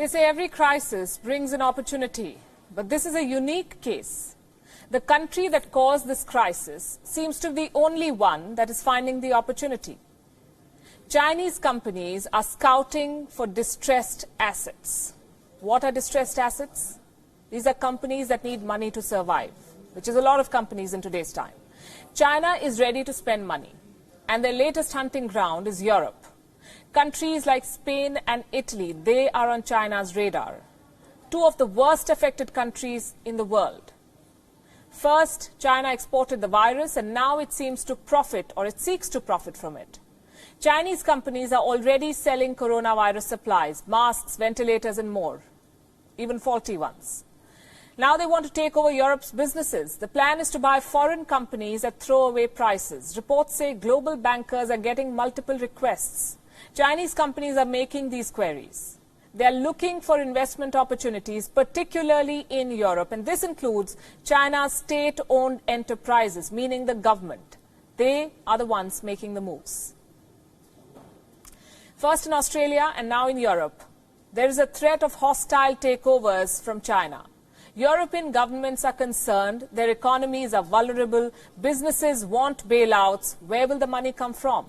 They say every crisis brings an opportunity, but this is a unique case. The country that caused this crisis seems to be the only one that is finding the opportunity. Chinese companies are scouting for distressed assets. What are distressed assets? These are companies that need money to survive, which is a lot of companies in today's time. China is ready to spend money, and their latest hunting ground is Europe. Countries like Spain and Italy, they are on China's radar, two of the worst affected countries in the world. First, China exported the virus, and now it seems to profit, or it seeks to profit from it. Chinese companies are already selling coronavirus supplies, masks, ventilators and more, even faulty ones. Now they want to take over Europe's businesses. The plan is to buy foreign companies at throwaway prices. Reports say global bankers are getting multiple requests. Chinese companies are making these queries. They are looking for investment opportunities, particularly in Europe, and this includes China's state-owned enterprises, meaning the government. They are the ones making the moves. First in Australia and now in Europe, there is a threat of hostile takeovers from China. European governments are concerned, their economies are vulnerable, businesses want bailouts. Where will the money come from?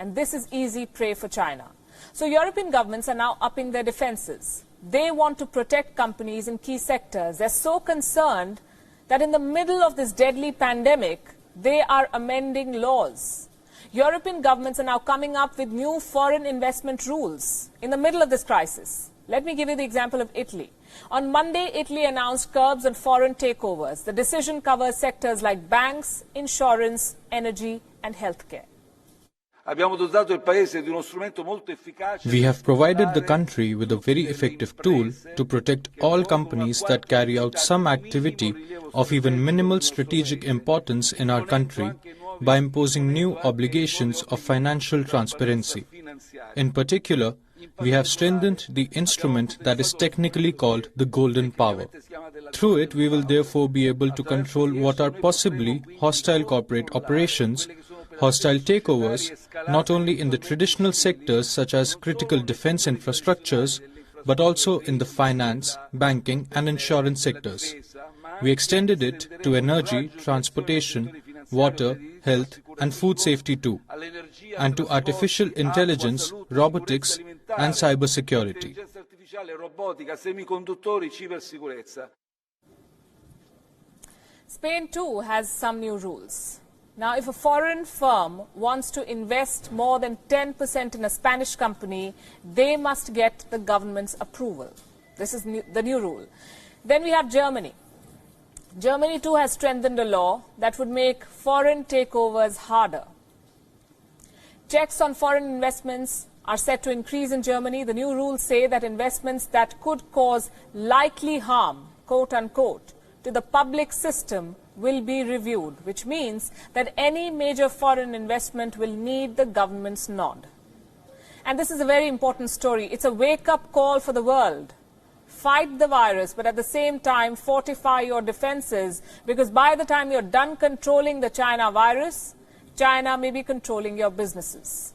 And this is easy prey for China. So European governments are now upping their defenses. They want to protect companies in key sectors. They're so concerned that in the middle of this deadly pandemic, they are amending laws. European governments are now coming up with new foreign investment rules in the middle of this crisis. Let me give you the example of Italy. On Monday, Italy announced curbs on foreign takeovers. The decision covers sectors like banks, insurance, energy and healthcare. We have provided the country with a very effective tool to protect all companies that carry out some activity of even minimal strategic importance in our country by imposing new obligations of financial transparency. In particular, we have strengthened the instrument that is technically called the golden power. Through it, we will therefore be able to control what are possibly hostile corporate operations, hostile takeovers, not only in the traditional sectors such as critical defense infrastructures, but also in the finance, banking and insurance sectors. We extended it to energy, transportation, water, health and food safety too, and to artificial intelligence, robotics and cybersecurity. Spain too has some new rules. Now, if a foreign firm wants to invest more than 10% in a Spanish company, they must get the government's approval. This is the new rule. Then we have Germany. Germany too has strengthened a law that would make foreign takeovers harder. Checks on foreign investments are set to increase in Germany. The new rules say that investments that could cause likely harm, quote unquote, to the public system will be reviewed, which means that any major foreign investment will need the government's nod. And this is a very important story. It's a wake-up call for the world. Fight the virus, but at the same time fortify your defenses, because by the time you're done controlling the China virus, China may be controlling your businesses.